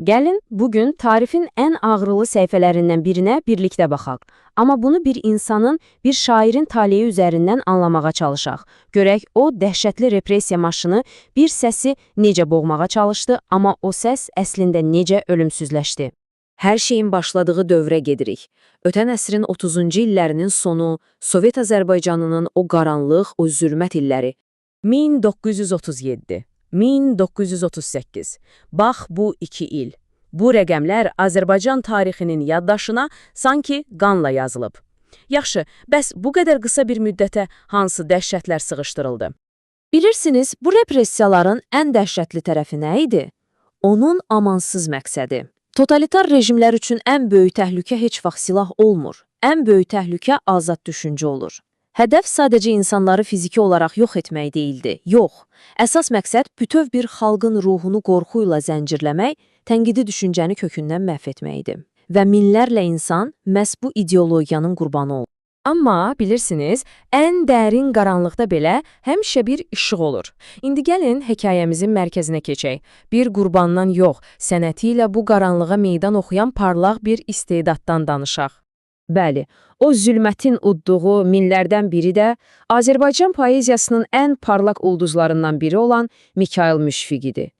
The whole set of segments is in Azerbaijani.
Gəlin, bugün tarixin ən ağrılı səhifələrindən birinə birlikdə baxaq. Amma bunu bir insanın, bir şairin taleyi üzərindən anlamağa çalışaq. Görək, o dəhşətli repressiya maşını bir səsi necə boğmağa çalışdı, amma o səs əslində necə ölümsüzləşdi. Hər şeyin başladığı dövrə gedirik. Ötən əsrin 30-cu illərinin sonu, Sovet Azərbaycanının o qaranlıq, o zülmət illəri. 1937, 1938. Bax bu 2 il. Bu rəqəmlər Azərbaycan tarixinin yaddaşına sanki qanla yazılıb. Yaxşı, bəs bu qədər qısa bir müddətə hansı dəhşətlər sığışdırıldı? Bilirsiniz, bu repressiyaların ən dəhşətli tərəfi nə idi? Onun amansız məqsədi. Totalitar rejimlər üçün ən böyük təhlükə heç vaxt silah olmur. Ən böyük təhlükə azad düşüncə olur. Hədəf sadəcə insanları fiziki olaraq yox etmək deyildi. Yox. Əsas məqsəd bütöv bir xalqın ruhunu qorxu ilə zəncirləmək, tənqidi düşüncəni kökündən məhv etmək idi. Və minlərlə insan məhz bu ideologiyanın qurbanı oldu. Amma bilirsiniz, ən dərin qaranlıqda belə həmişə bir işıq olur. İndi gəlin hekayəmizin mərkəzinə keçək. Bir qurbandan yox, sənəti ilə bu qaranlığa meydan oxuyan parlaq bir istedaddan danışaq. Bəli, o zülmətin udduğu minlərdən biri də Azərbaycan poeziyasının ən parlaq ulduzlarından biri olan Mikayıl Müşfiq idi.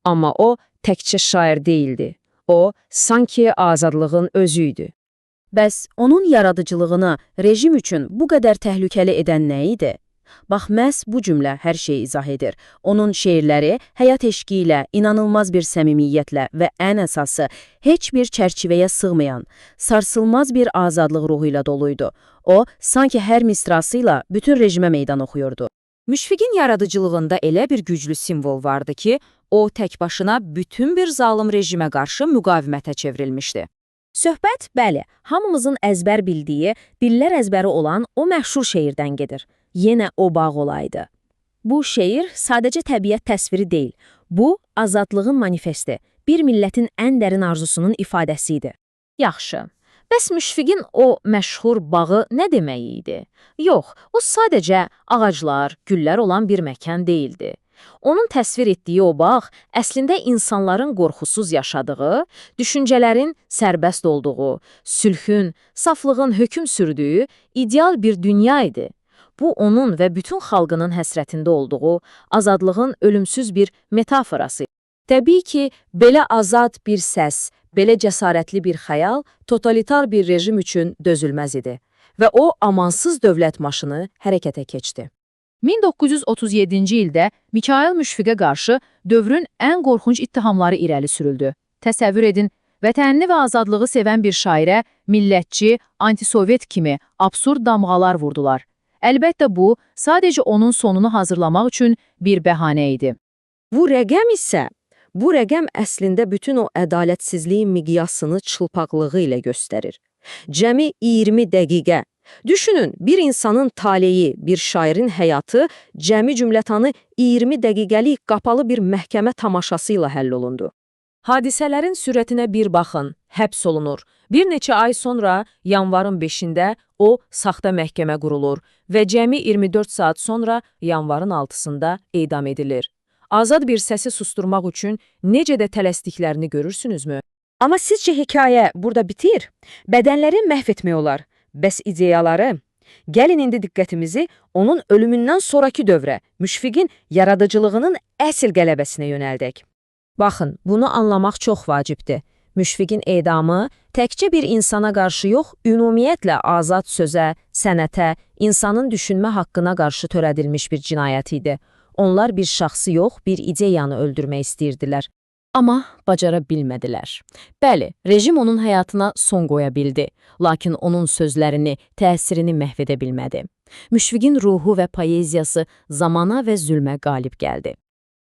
Amma o təkcə şair değildi. O, sanki azadlığın özü idi. Bəs onun yaradıcılığını rejim üçün bu qədər təhlükəli edən nə idi? Bax, məhz bu cümlə hər şeyi izah edir. Onun şeirləri həyat eşqi ilə, inanılmaz bir səmimiyyətlə və ən əsası, heç bir çərçivəyə sığmayan, sarsılmaz bir azadlıq ruhu ilə doluydu. O, sanki hər misrasıyla bütün rejimə meydan oxuyurdu. Müşfiqin yaradıcılığında elə bir güclü simvol vardı ki, o tək başına bütün bir zalım rejimə qarşı müqavimətə çevrilmişdi. Söhbət, bəli, hamımızın əzbər bildiyi, dillər əzbəri olan o məşhur şeirdən gedir. Yenə o bağ olaydı. Bu şeir sadəcə təbiət təsviri deyil. Bu, azadlığın manifesti, bir millətin ən dərin arzusunun ifadəsi idi. Yaxşı, bəs Müşfiqin o məşhur bağı nə demək idi? Yox, o sadəcə ağaclar, güllər olan bir məkan değildi. Onun təsvir etdiyi o bağ əslində insanların qorxusuz yaşadığı, düşüncələrin sərbəst olduğu, sülhün, saflığın hökm sürdüyü ideal bir dünya idi. Bu, onun və bütün xalqının həsrətində olduğu azadlığın ölümsüz bir metaforası. Təbii ki, belə azad bir səs, belə cəsarətli bir xəyal totalitar bir rejim üçün dözülməz idi və o amansız dövlət maşını hərəkətə keçdi. 1937-ci ildə Mikayıl Müşfiqə qarşı dövrün ən qorxunc ittihamları irəli sürüldü. Təsəvvür edin, vətənini və azadlığı sevən bir şairə millətçi, antisovet kimi absurd damğalar vurdular. Əlbəttə bu, sadəcə onun sonunu hazırlamaq üçün bir bəhanə idi. Bu rəqəm əslində bütün o ədalətsizliyin miqyasını çılpaqlığı ilə göstərir. Cəmi 20 dəqiqə. Düşünün, bir insanın taleyi, bir şairin həyatı cəmi cümlətanı 20 dəqiqəlik qapalı bir məhkəmə tamaşası ilə həll olundu. Hadisələrin sürətinə bir baxın, həbs olunur. Bir neçə ay sonra, yanvarın 5-də o saxta məhkəmə qurulur və cəmi 24 saat sonra yanvarın 6-sında edam edilir. Azad bir səsi susturmaq üçün necə də tələsdiklərini görürsünüzmü? Amma sizcə hekayə burada bitir? Bədənləri məhv etmək olar. Bəs ideyaları? Gəlin indi diqqətimizi onun ölümündən sonraki dövrə, Müşfiqin yaradıcılığının əsl qələbəsinə yönəldək. Baxın, bunu anlamaq çox vacibdir. Müşfiqin edamı təkcə bir insana qarşı yox, ümumiyyətlə azad sözə, sənətə, insanın düşünmə haqqına qarşı törədilmiş bir cinayət idi. Onlar bir şəxsi yox, bir ideyanı öldürmək istəyirdilər. Amma bacara bilmədilər. Bəli, rejim onun həyatına son qoya bildi, lakin onun sözlərini, təsirini məhv edə bilmədi. Müşfiqin ruhu və poeziyası zamana və zülmə qalib gəldi.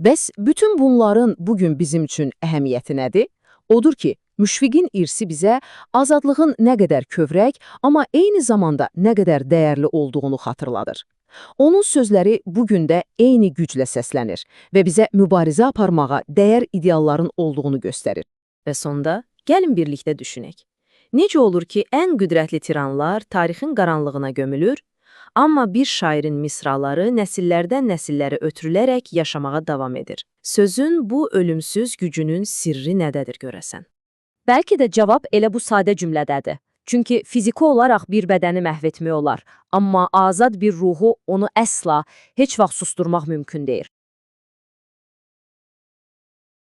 Bəs bütün bunların bugün bizim üçün əhəmiyyəti nədir? Odur ki, Müşfiqin irsi bizə azadlığın nə qədər kövrək, amma eyni zamanda nə qədər dəyərli olduğunu xatırladır. Onun sözləri bugün də eyni güclə səslənir və bizə mübarizə aparmağa dəyər idealların olduğunu göstərir. Və sonda, gəlin birlikdə düşünək. Necə olur ki, ən qüdrətli tiranlar tarixin qaranlığına gömülür, Amma bir şairin misraları nəsillərdən nəsillərə ötürülərək yaşamağa davam edir. Sözün bu ölümsüz gücünün sirri nədədir görəsən? Bəlkə də cavab elə bu sadə cümlədədir. Çünki fiziki olaraq bir bədəni məhv etmək olar, amma azad bir ruhu onu əsla, heç vaxt susturmaq mümkün deyil.